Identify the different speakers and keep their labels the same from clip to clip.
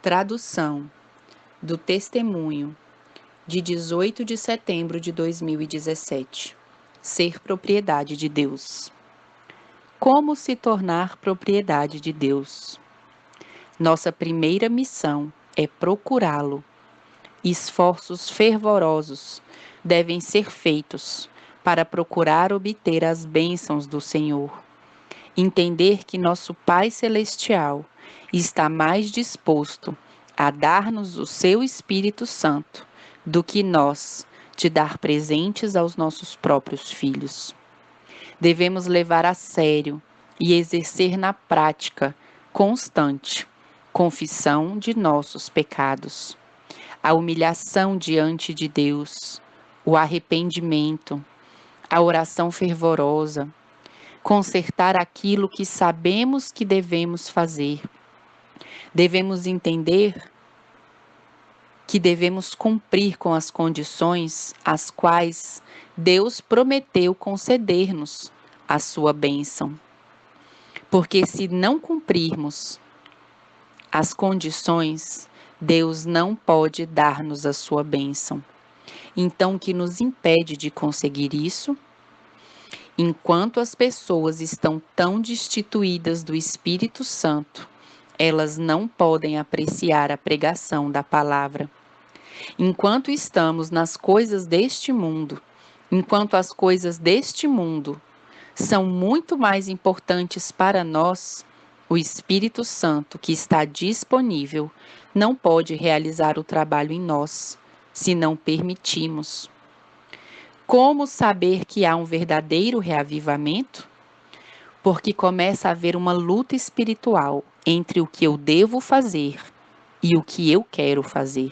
Speaker 1: Tradução do Testemunho de 18 de setembro de 2017. Ser propriedade de Deus. Como se tornar propriedade de Deus? Nossa primeira missão é procurá-lo. Esforços fervorosos devem ser feitos para procurar obter as bênçãos do Senhor. Entender que nosso Pai Celestial está mais disposto a dar-nos o seu Espírito Santo do que nós de dar presentes aos nossos próprios filhos. Devemos levar a sério e exercer na prática constante confissão de nossos pecados, a humilhação diante de Deus, o arrependimento, a oração fervorosa, consertar aquilo que sabemos que devemos fazer. Devemos entender que devemos cumprir com as condições às quais Deus prometeu conceder-nos a sua bênção. Porque se não cumprirmos as condições, Deus não pode dar-nos a sua bênção. Então, o que nos impede de conseguir isso? Enquanto as pessoas estão tão destituídas do Espírito Santo, elas não podem apreciar a pregação da palavra. Enquanto estamos nas coisas deste mundo, enquanto as coisas deste mundo são muito mais importantes para nós, o Espírito Santo que está disponível não pode realizar o trabalho em nós, se não permitimos. Como saber que há um verdadeiro reavivamento? Porque começa a haver uma luta espiritual entre o que eu devo fazer e o que eu quero fazer.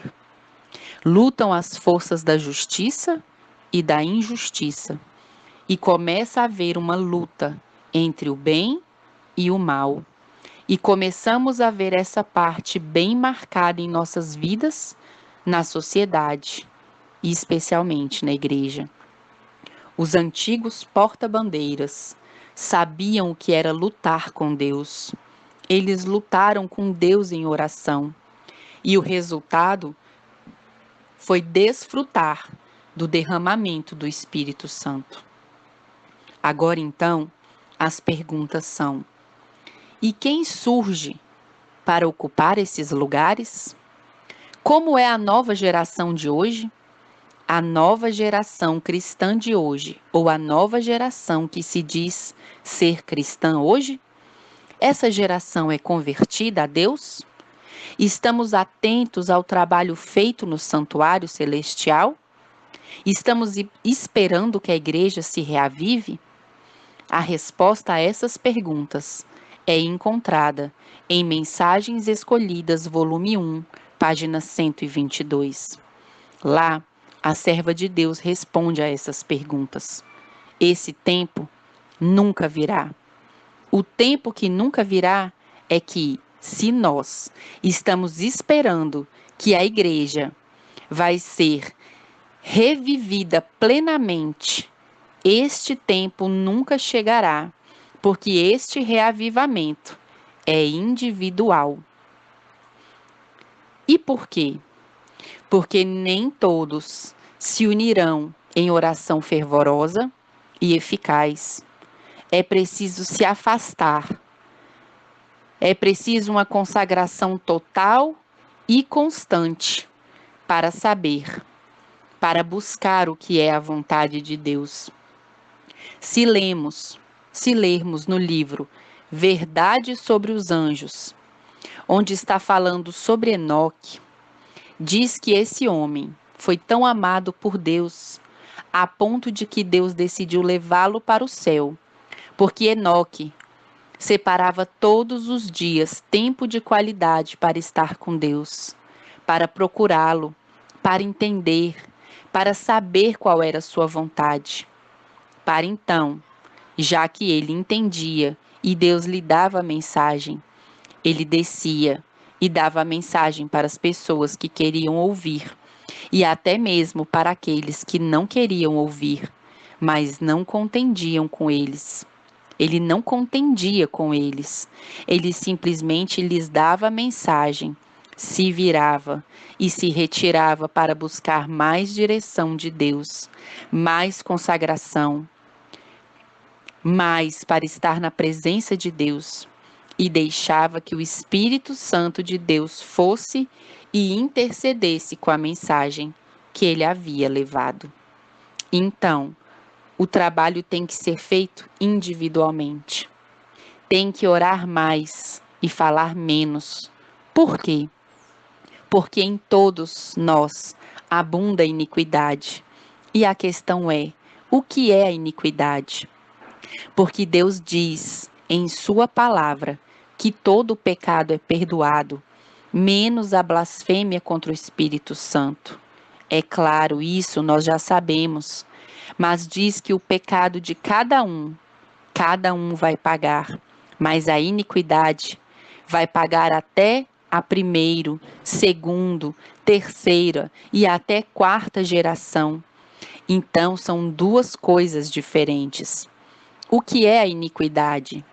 Speaker 1: Lutam as forças da justiça e da injustiça, e começa a haver uma luta entre o bem e o mal. E começamos a ver essa parte bem marcada em nossas vidas, na sociedade, e especialmente na igreja. Os antigos porta-bandeiras sabiam o que era lutar com Deus. Eles lutaram com Deus em oração. E o resultado foi desfrutar do derramamento do Espírito Santo. Agora então, as perguntas são: e quem surge para ocupar esses lugares? Como é a nova geração de hoje? A nova geração cristã de hoje, ou a nova geração que se diz ser cristã hoje? Essa geração é convertida a Deus? Estamos atentos ao trabalho feito no santuário celestial? Estamos esperando que a igreja se reavive? A resposta a essas perguntas é encontrada em Mensagens Escolhidas, volume 1, página 122. Lá, a serva de Deus responde a essas perguntas. Esse tempo nunca virá. O tempo que nunca virá é que, se nós estamos esperando que a igreja vai ser revivida plenamente, este tempo nunca chegará, porque este reavivamento é individual. E por quê? Porque nem todos se unirão em oração fervorosa e eficaz. É preciso se afastar. É preciso uma consagração total e constante para saber, para buscar o que é a vontade de Deus. Se lermos no livro Verdade sobre os Anjos, onde está falando sobre Enoque, diz que esse homem foi tão amado por Deus, a ponto de que Deus decidiu levá-lo para o céu, porque Enoque separava todos os dias tempo de qualidade para estar com Deus, para procurá-lo, para entender, para saber qual era a sua vontade. Para então, já que ele entendia e Deus lhe dava a mensagem, ele descia e dava a mensagem para as pessoas que queriam ouvir, e até mesmo para aqueles que não queriam ouvir, mas não contendiam com eles. Ele não contendia com eles, ele simplesmente lhes dava a mensagem se virava e se retirava para buscar mais direção de Deus, mais consagração, mais para estar na presença de Deus, e deixava que o Espírito Santo de Deus fosse e intercedesse com a mensagem que ele havia levado. Então, o trabalho tem que ser feito individualmente. Tem que orar mais e falar menos. Por quê? Porque em todos nós abunda a iniquidade. E a questão é, o que é a iniquidade? Porque Deus diz em sua palavra que todo pecado é perdoado, menos a blasfêmia contra o Espírito Santo. É claro, isso nós já sabemos, mas diz que o pecado de cada um vai pagar, mas a iniquidade vai pagar até a primeiro, segundo, terceira e até quarta geração. Então são duas coisas diferentes. O que é a iniquidade?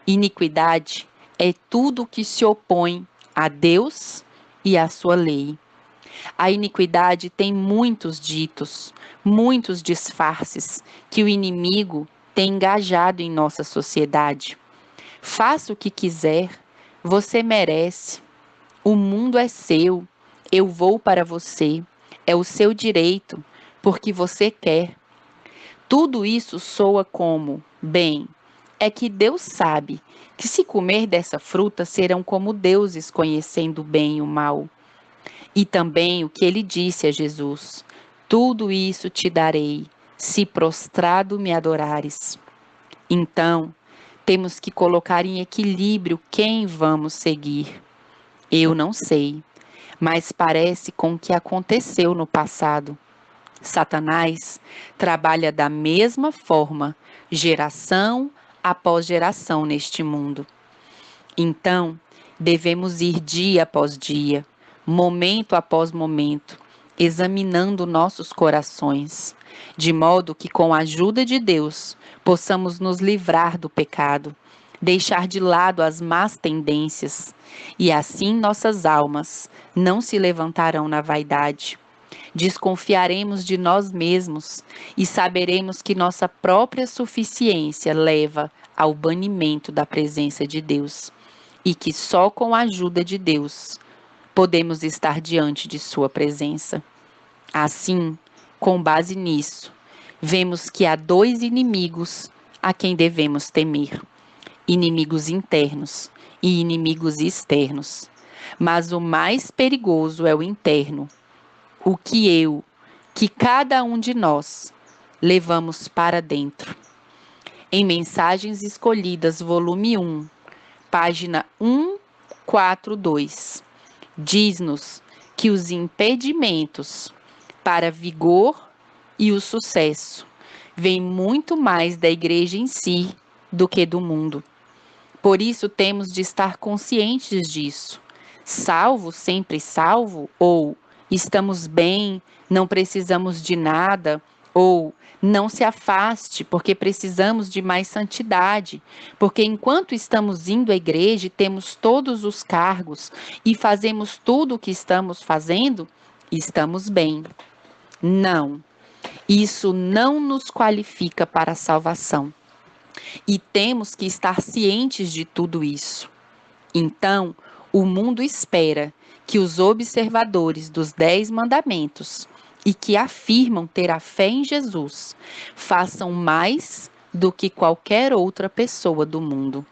Speaker 1: Iniquidade é tudo que se opõe a Deus e à sua lei. A iniquidade tem muitos ditos, muitos disfarces que o inimigo tem engajado em nossa sociedade. Faça o que quiser, você merece. O mundo é seu, eu vou para você. É o seu direito, porque você quer. Tudo isso soa como, bem, é que Deus sabe que se comer dessa fruta serão como deuses conhecendo o bem e o mal. E também o que ele disse a Jesus: tudo isso te darei, se prostrado me adorares. Então, temos que colocar em equilíbrio quem vamos seguir. Eu não sei, mas parece com o que aconteceu no passado. Satanás trabalha da mesma forma, geração após geração neste mundo. Então, devemos ir dia após dia, momento após momento, examinando nossos corações, de modo que, com a ajuda de Deus, possamos nos livrar do pecado, deixar de lado as más tendências, e assim nossas almas não se levantarão na vaidade. Desconfiaremos de nós mesmos e saberemos que nossa própria suficiência leva ao banimento da presença de Deus, e que só com a ajuda de Deus podemos estar diante de sua presença. Assim, com base nisso, vemos que há dois inimigos a quem devemos temer: inimigos internos e inimigos externos. Mas o mais perigoso é o interno, o que cada um de nós levamos para dentro. Em Mensagens Escolhidas, volume 1, página 142, diz-nos que os impedimentos para vigor e o sucesso vêm muito mais da igreja em si do que do mundo. Por isso temos de estar conscientes disso. Salvo, sempre salvo, ou estamos bem, não precisamos de nada, ou não se afaste, porque precisamos de mais santidade, porque enquanto estamos indo à igreja e temos todos os cargos e fazemos tudo o que estamos fazendo, estamos bem. Não, isso não nos qualifica para a salvação. E temos que estar cientes de tudo isso. Então, o mundo espera que os observadores dos 10 mandamentos e que afirmam ter a fé em Jesus façam mais do que qualquer outra pessoa do mundo.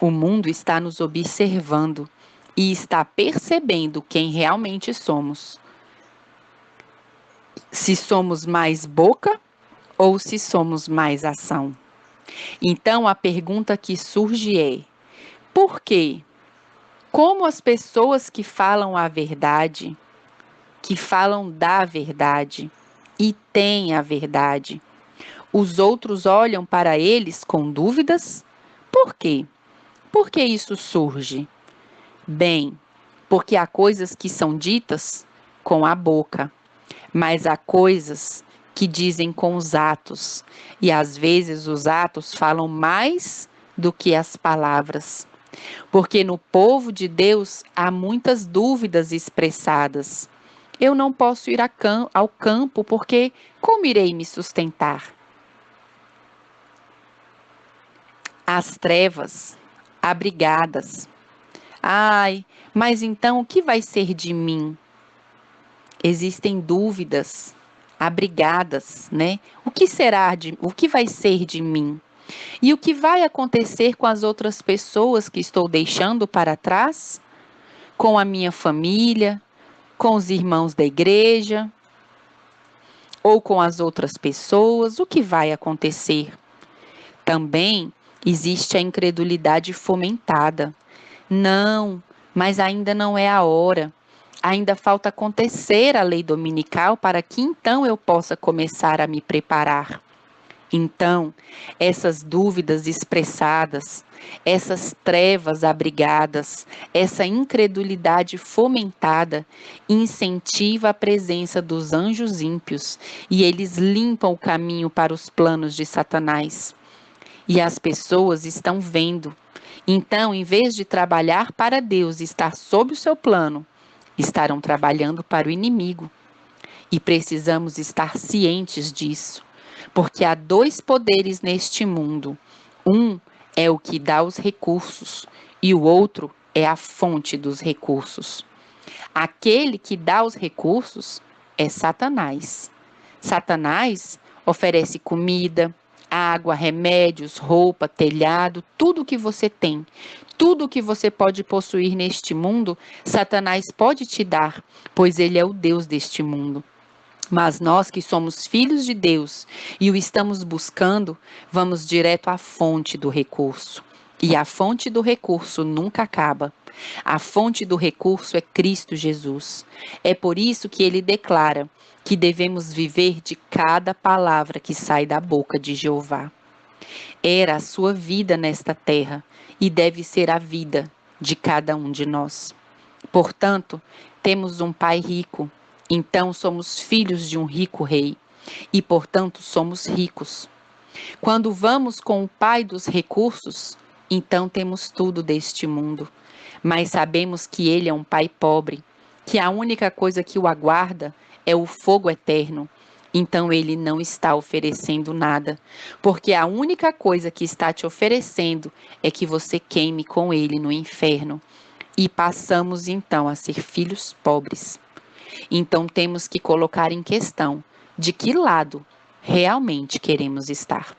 Speaker 1: O mundo está nos observando e está percebendo quem realmente somos. Se somos mais boca ou se somos mais ação. Então, a pergunta que surge é: por quê? Como as pessoas que falam a verdade, que falam da verdade e têm a verdade, os outros olham para eles com dúvidas? Por quê? Por que isso surge? Bem, porque há coisas que são ditas com a boca, mas há coisas que dizem com os atos, e às vezes os atos falam mais do que as palavras. Porque no povo de Deus há muitas dúvidas expressadas. Eu não posso ir ao campo porque como irei me sustentar? As trevas, abrigadas. Ai, mas então o que vai ser de mim? Existem dúvidas abrigadas, né? O que vai ser de mim? E o que vai acontecer com as outras pessoas que estou deixando para trás? Com a minha família, com os irmãos da igreja ou com as outras pessoas? O que vai acontecer? Também existe a incredulidade fomentada. Não, mas ainda não é a hora. Ainda falta acontecer a lei dominical para que então eu possa começar a me preparar. Então, essas dúvidas expressadas, essas trevas abrigadas, essa incredulidade fomentada incentiva a presença dos anjos ímpios e eles limpam o caminho para os planos de Satanás. E as pessoas estão vendo. Então, em vez de trabalhar para Deus e estar sob o seu plano, estarão trabalhando para o inimigo. E precisamos estar cientes disso, porque há dois poderes neste mundo. Um é o que dá os recursos e o outro é a fonte dos recursos. Aquele que dá os recursos é Satanás. Satanás oferece comida, água, remédios, roupa, telhado, tudo o que você tem. Tudo o que você pode possuir neste mundo, Satanás pode te dar, pois ele é o Deus deste mundo. Mas nós que somos filhos de Deus e o estamos buscando, vamos direto à fonte do recurso. E a fonte do recurso nunca acaba. A fonte do recurso é Cristo Jesus. É por isso que ele declara que devemos viver de cada palavra que sai da boca de Jeová. Era a sua vida nesta terra e deve ser a vida de cada um de nós. Portanto, temos um Pai rico, então somos filhos de um rico rei e, portanto, somos ricos. Quando vamos com o Pai dos recursos, então temos tudo deste mundo, mas sabemos que Ele é um Pai pobre, que a única coisa que o aguarda é o fogo eterno. Então Ele não está oferecendo nada, porque a única coisa que está te oferecendo é que você queime com Ele no inferno. E passamos então a ser filhos pobres. Então temos que colocar em questão de que lado realmente queremos estar.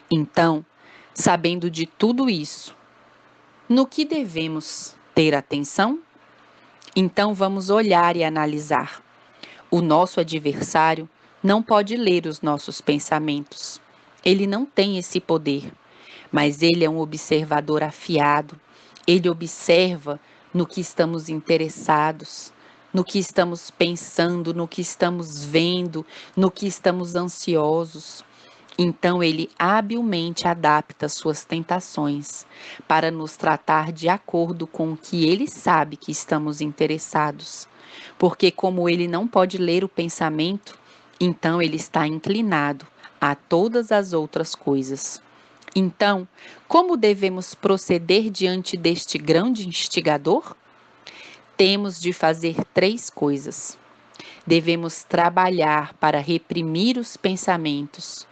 Speaker 1: Então, sabendo de tudo isso, no que devemos ter atenção? Então vamos olhar e analisar. O nosso adversário não pode ler os nossos pensamentos. Ele não tem esse poder, mas ele é um observador afiado. Ele observa no que estamos interessados, no que estamos pensando, no que estamos vendo, no que estamos ansiosos. Então ele habilmente adapta suas tentações para nos tratar de acordo com o que ele sabe que estamos interessados. Porque como ele não pode ler o pensamento, então ele está inclinado a todas as outras coisas. Então, como devemos proceder diante deste grande instigador? Temos de fazer 3 coisas. Devemos trabalhar para reprimir os pensamentos.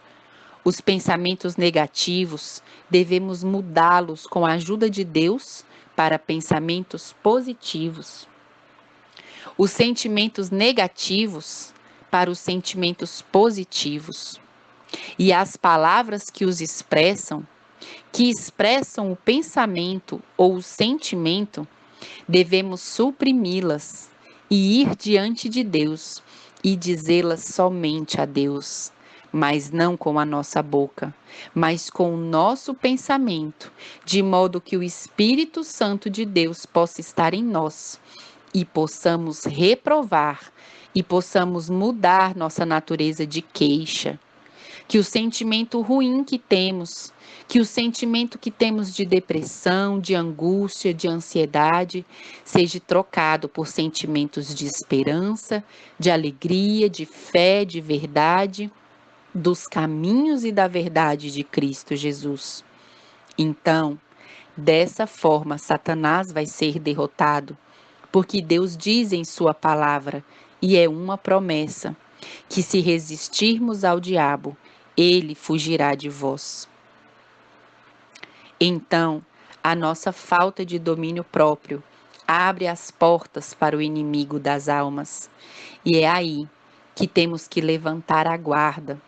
Speaker 1: Os pensamentos negativos, devemos mudá-los com a ajuda de Deus para pensamentos positivos. Os sentimentos negativos para os sentimentos positivos. E as palavras que os expressam, que expressam o pensamento ou o sentimento, devemos suprimi-las e ir diante de Deus e dizê-las somente a Deus, mas não com a nossa boca, mas com o nosso pensamento, de modo que o Espírito Santo de Deus possa estar em nós e possamos reprovar e possamos mudar nossa natureza de queixa. Que o sentimento ruim que o sentimento que temos de depressão, de angústia, de ansiedade, seja trocado por sentimentos de esperança, de alegria, de fé, de verdade, dos caminhos e da verdade de Cristo Jesus. Então, Dessa forma, Satanás vai ser derrotado, porque Deus diz em sua palavra, e é uma promessa, que se resistirmos ao diabo, ele fugirá de vós. Então, a nossa falta de domínio próprio abre as portas para o inimigo das almas. E é aí que temos que levantar a guarda,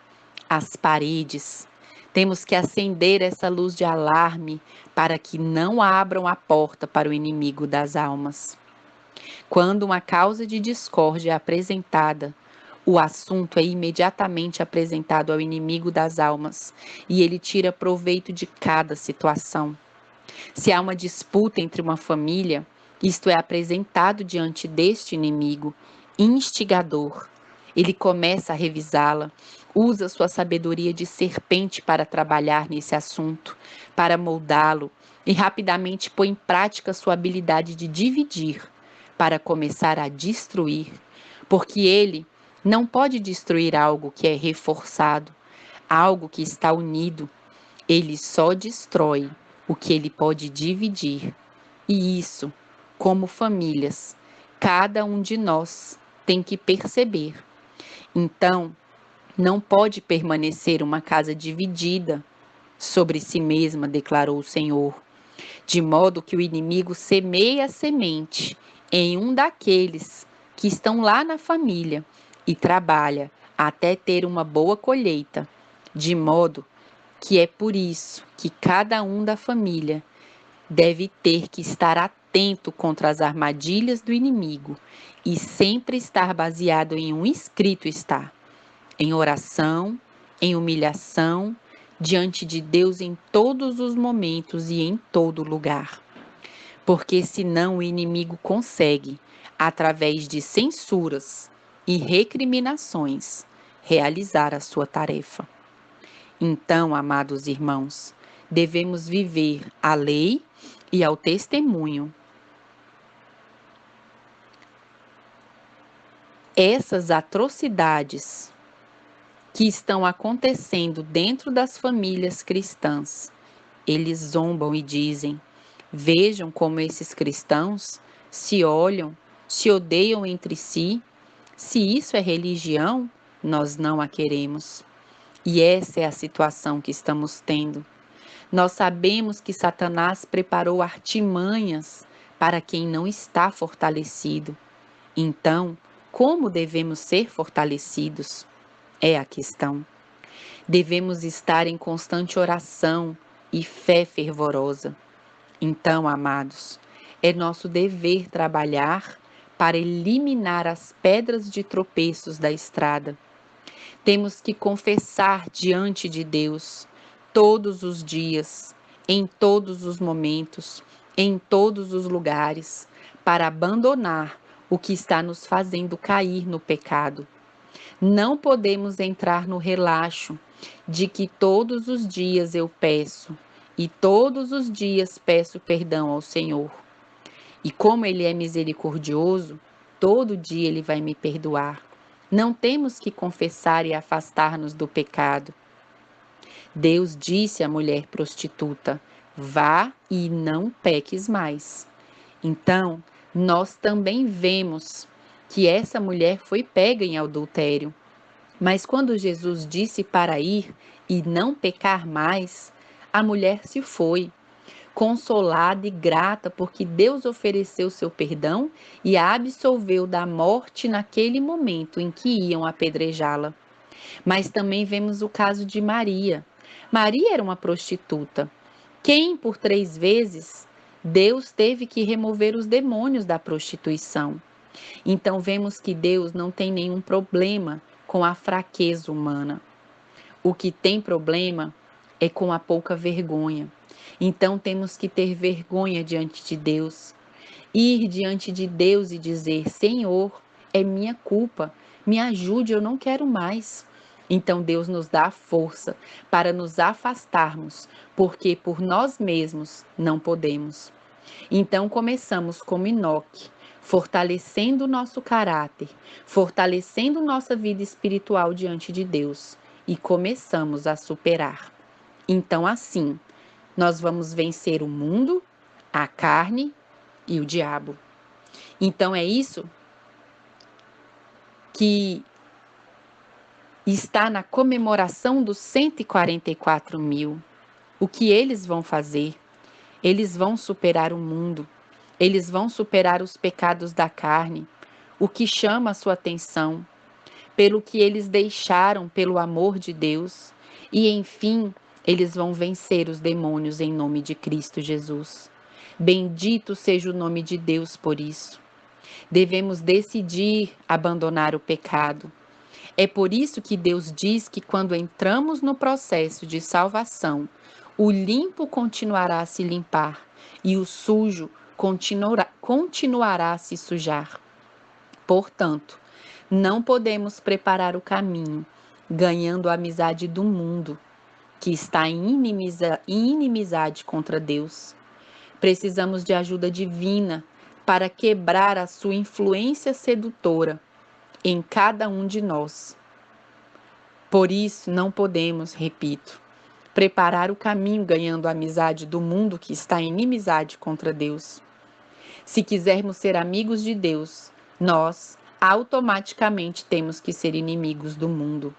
Speaker 1: as paredes. Temos que acender essa luz de alarme para que não abram a porta para o inimigo das almas. Quando uma causa de discórdia é apresentada, o assunto é imediatamente apresentado ao inimigo das almas e ele tira proveito de cada situação. Se há uma disputa entre uma família, isto é apresentado diante deste inimigo, instigador. Ele começa a revisá-la, usa sua sabedoria de serpente para trabalhar nesse assunto, para moldá-lo e rapidamente põe em prática sua habilidade de dividir, para começar a destruir, porque ele não pode destruir algo que é reforçado, algo que está unido. Ele só destrói o que ele pode dividir. E isso, como famílias, cada um de nós tem que perceber. Então, não pode permanecer uma casa dividida sobre si mesma, declarou o Senhor, de modo que o inimigo semeia a semente em um daqueles que estão lá na família e trabalha até ter uma boa colheita, de modo que é por isso que cada um da família deve ter que estar atento contra as armadilhas do inimigo e sempre estar baseado em um escrito está, em oração, em humilhação, diante de Deus em todos os momentos e em todo lugar. Porque senão o inimigo consegue, através de censuras e recriminações, realizar a sua tarefa. Então, amados irmãos, devemos viver a lei e ao testemunho. Essas atrocidades que estão acontecendo dentro das famílias cristãs, eles zombam e dizem: vejam como esses cristãos se olham, se odeiam entre si. Se isso é religião, nós não a queremos. E essa é a situação que estamos tendo. Nós sabemos que Satanás preparou artimanhas para quem não está fortalecido. Então, como devemos ser fortalecidos? É a questão. Devemos estar em constante oração e fé fervorosa. Então, amados, é nosso dever trabalhar para eliminar as pedras de tropeços da estrada. Temos que confessar diante de Deus todos os dias, em todos os momentos, em todos os lugares, para abandonar o que está nos fazendo cair no pecado. Não podemos entrar no relaxo de que todos os dias eu peço e todos os dias peço perdão ao Senhor. E como Ele é misericordioso, todo dia Ele vai me perdoar. Não temos que confessar e afastar-nos do pecado. Deus disse à mulher prostituta: vá e não peques mais. Então, nós também vemos que essa mulher foi pega em adultério. Mas quando Jesus disse para ir e não pecar mais, a mulher se foi, consolada e grata porque Deus ofereceu seu perdão e a absolveu da morte naquele momento em que iam apedrejá-la. Mas também vemos o caso de Maria. Maria era uma prostituta. Quem, por 3 vezes, Deus teve que remover os demônios da prostituição. Então vemos que Deus não tem nenhum problema com a fraqueza humana. O que tem problema é com a pouca vergonha. Então temos que ter vergonha diante de Deus. Ir diante de Deus e dizer: Senhor, é minha culpa, me ajude, eu não quero mais. Então Deus nos dá a força para nos afastarmos, porque por nós mesmos não podemos. Então começamos como Enoque, fortalecendo o nosso caráter, fortalecendo nossa vida espiritual diante de Deus e começamos a superar. Então assim, nós vamos vencer o mundo, a carne e o diabo. Então é isso que está na comemoração dos 144 mil. O que eles vão fazer? Eles vão superar o mundo, eles vão superar os pecados da carne. O que chama a sua atenção? Pelo que eles deixaram pelo amor de Deus. E, enfim, eles vão vencer os demônios em nome de Cristo Jesus. Bendito seja o nome de Deus por isso. Devemos decidir abandonar o pecado. É por isso que Deus diz que quando entramos no processo de salvação, o limpo continuará a se limpar e o sujo continuará a se sujar. Portanto, não podemos preparar o caminho ganhando a amizade do mundo, que está em inimizade contra Deus. Precisamos de ajuda divina para quebrar a sua influência sedutora em cada um de nós. Por isso, não podemos, repito, preparar o caminho ganhando a amizade do mundo que está em inimizade contra Deus. Se quisermos ser amigos de Deus, nós automaticamente temos que ser inimigos do mundo.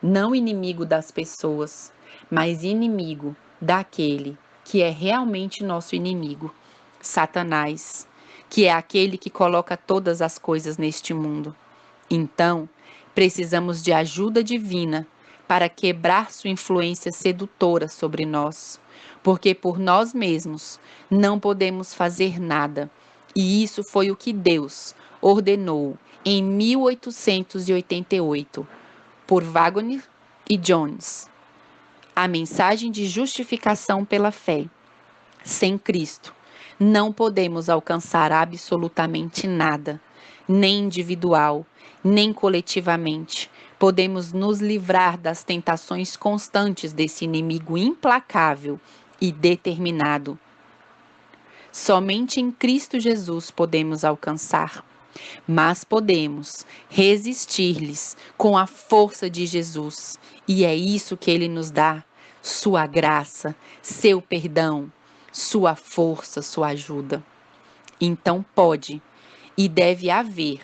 Speaker 1: Não inimigo das pessoas, mas inimigo daquele que é realmente nosso inimigo, Satanás, que é aquele que coloca todas as coisas neste mundo. Então, precisamos de ajuda divina para quebrar sua influência sedutora sobre nós, porque por nós mesmos não podemos fazer nada. E isso foi o que Deus ordenou em 1888 por Wagner e Jones. A mensagem de justificação pela fé. Sem Cristo, não podemos alcançar absolutamente nada, nem individual, nem coletivamente. Podemos nos livrar das tentações constantes desse inimigo implacável e determinado. Somente em Cristo Jesus podemos alcançar, mas podemos resistir-lhes com a força de Jesus, e é isso que Ele nos dá, sua graça, seu perdão, sua força, sua ajuda. Então pode e deve haver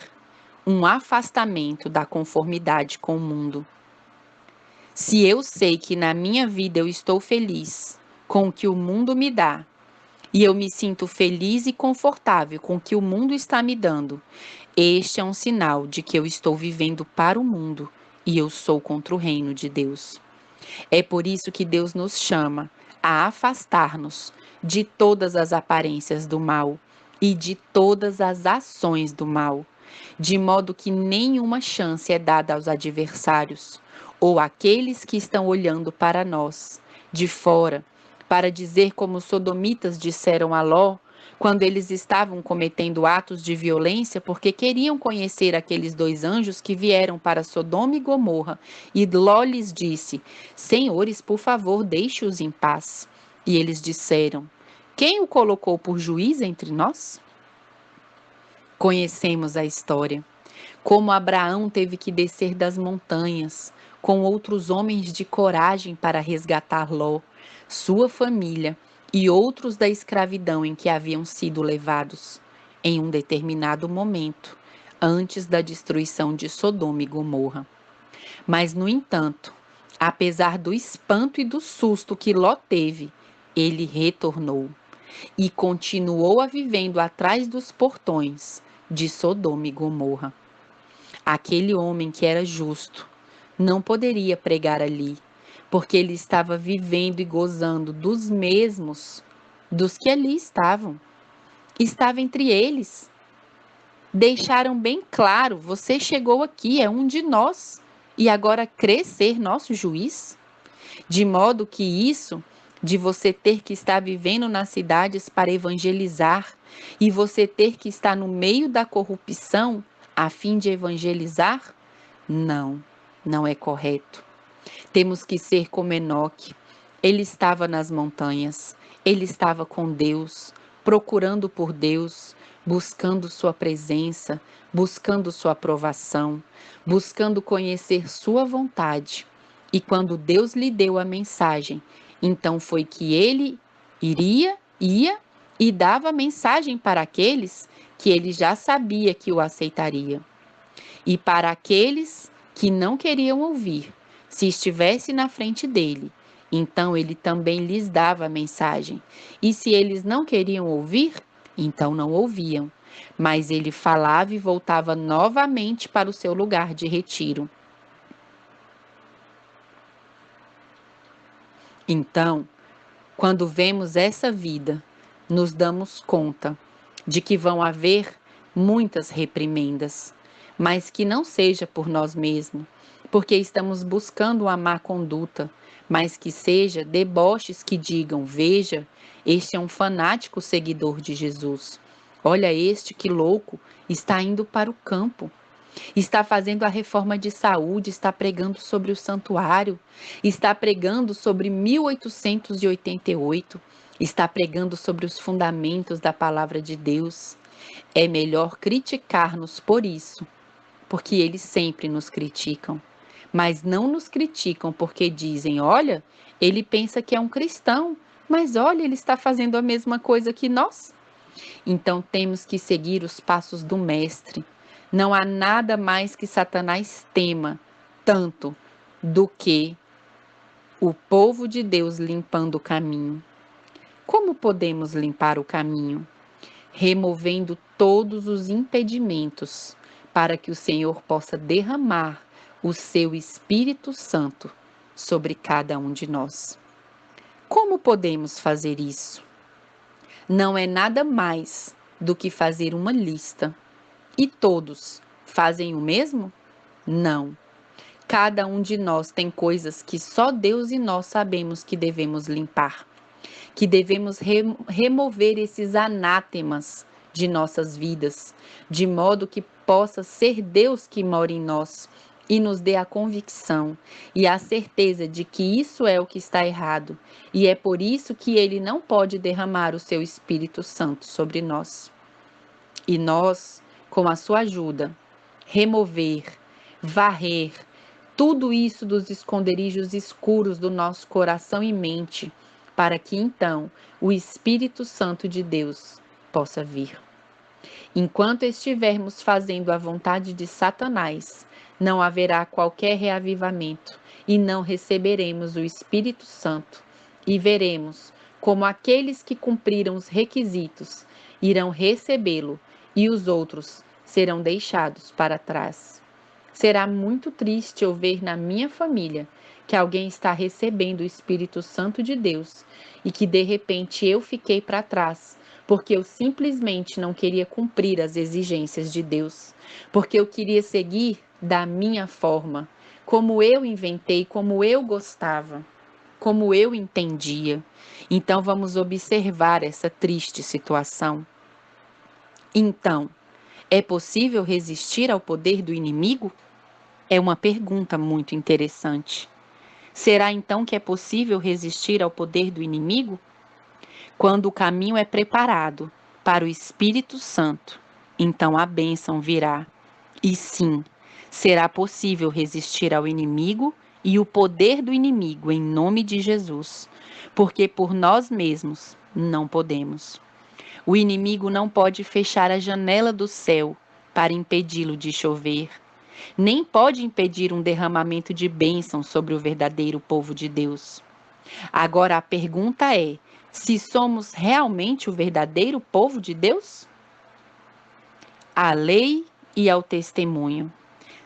Speaker 1: um afastamento da conformidade com o mundo. Se eu sei que na minha vida eu estou feliz com o que o mundo me dá, e eu me sinto feliz e confortável com o que o mundo está me dando, este é um sinal de que eu estou vivendo para o mundo e eu sou contra o reino de Deus. É por isso que Deus nos chama a afastar-nos de todas as aparências do mal e de todas as ações do mal, de modo que nenhuma chance é dada aos adversários ou àqueles que estão olhando para nós de fora, para dizer como os sodomitas disseram a Ló, quando eles estavam cometendo atos de violência porque queriam conhecer aqueles dois anjos que vieram para Sodoma e Gomorra. E Ló lhes disse: Senhores, por favor, deixe-os em paz. E eles disseram: Quem o colocou por juiz entre nós? Conhecemos a história. Como Abraão teve que descer das montanhas com outros homens de coragem para resgatar Ló, sua família e outros da escravidão em que haviam sido levados, em um determinado momento, antes da destruição de Sodoma e Gomorra. Mas, no entanto, apesar do espanto e do susto que Ló teve, ele retornou e continuou a vivendo atrás dos portões de Sodoma e Gomorra. Aquele homem que era justo não poderia pregar ali, porque ele estava vivendo e gozando dos mesmos dos que ali estavam. Estava entre eles. Deixaram bem claro: você chegou aqui, é um de nós, e agora crê ser nosso juiz? De modo que isso de você ter que estar vivendo nas cidades para evangelizar e você ter que estar no meio da corrupção a fim de evangelizar? Não, não é correto. Temos que ser como Enoque. Ele estava nas montanhas, ele estava com Deus, procurando por Deus, buscando sua presença, buscando sua aprovação, buscando conhecer sua vontade. E quando Deus lhe deu a mensagem, Então foi que ele ia e dava mensagem para aqueles que ele já sabia que o aceitaria. E para aqueles que não queriam ouvir, se estivesse na frente dele, então ele também lhes dava a mensagem. E se eles não queriam ouvir, então não ouviam. Mas ele falava e voltava novamente para o seu lugar de retiro. Então, quando vemos essa vida, nos damos conta de que vão haver muitas reprimendas, mas que não seja por nós mesmos, porque estamos buscando uma má conduta, mas que seja deboches que digam: veja, este é um fanático seguidor de Jesus. Olha este que louco, está indo para o campo. Está fazendo a reforma de saúde, está pregando sobre o santuário, está pregando sobre 1888, está pregando sobre os fundamentos da palavra de Deus. É melhor criticar-nos por isso, porque eles sempre nos criticam. Mas não nos criticam porque dizem: olha, ele pensa que é um cristão, mas olha, ele está fazendo a mesma coisa que nós. Então temos que seguir os passos do Mestre. Não há nada mais que Satanás tema tanto do que o povo de Deus limpando o caminho. Como podemos limpar o caminho? Removendo todos os impedimentos para que o Senhor possa derramar o seu Espírito Santo sobre cada um de nós. Como podemos fazer isso? Não é nada mais do que fazer uma lista. E todos fazem o mesmo? Não. Cada um de nós tem coisas que só Deus e nós sabemos que devemos limpar, que devemos remover esses anátemas de nossas vidas, de modo que possa ser Deus que mora em nós e nos dê a convicção e a certeza de que isso é o que está errado, e é por isso que Ele não pode derramar o seu Espírito Santo sobre nós. E nós, com a sua ajuda, remover, varrer tudo isso dos esconderijos escuros do nosso coração e mente, para que então o Espírito Santo de Deus possa vir. Enquanto estivermos fazendo a vontade de Satanás, não haverá qualquer reavivamento e não receberemos o Espírito Santo, e veremos como aqueles que cumpriram os requisitos irão recebê-lo e os outros serão deixados para trás. Será muito triste eu ver na minha família que alguém está recebendo o Espírito Santo de Deus e que de repente eu fiquei para trás, porque eu simplesmente não queria cumprir as exigências de Deus, porque eu queria seguir da minha forma, como eu inventei, como eu gostava, como eu entendia. Então vamos observar essa triste situação. Então, é possível resistir ao poder do inimigo? É uma pergunta muito interessante. Será então que é possível resistir ao poder do inimigo? Quando o caminho é preparado para o Espírito Santo, então a bênção virá. E sim, será possível resistir ao inimigo e o poder do inimigo em nome de Jesus, porque por nós mesmos não podemos. O inimigo não pode fechar a janela do céu para impedi-lo de chover, nem pode impedir um derramamento de bênção sobre o verdadeiro povo de Deus. Agora a pergunta é: se somos realmente o verdadeiro povo de Deus? À lei e ao testemunho.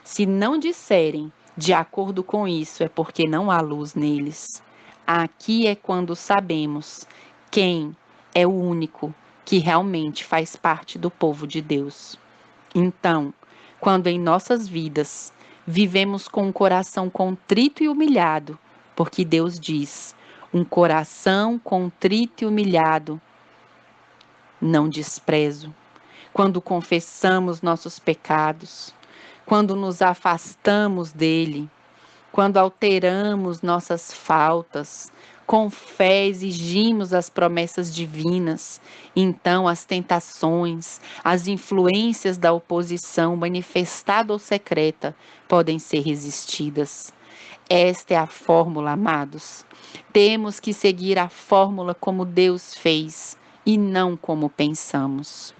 Speaker 1: Se não disserem de acordo com isso, é porque não há luz neles. Aqui é quando sabemos quem é o único que realmente faz parte do povo de Deus. Então, quando em nossas vidas vivemos com um coração contrito e humilhado, porque Deus diz: um coração contrito e humilhado não desprezo. Quando confessamos nossos pecados, quando nos afastamos dele, quando alteramos nossas faltas, com fé exigimos as promessas divinas, então as tentações, as influências da oposição, manifestada ou secreta, podem ser resistidas. Esta é a fórmula, amados. Temos que seguir a fórmula como Deus fez e não como pensamos.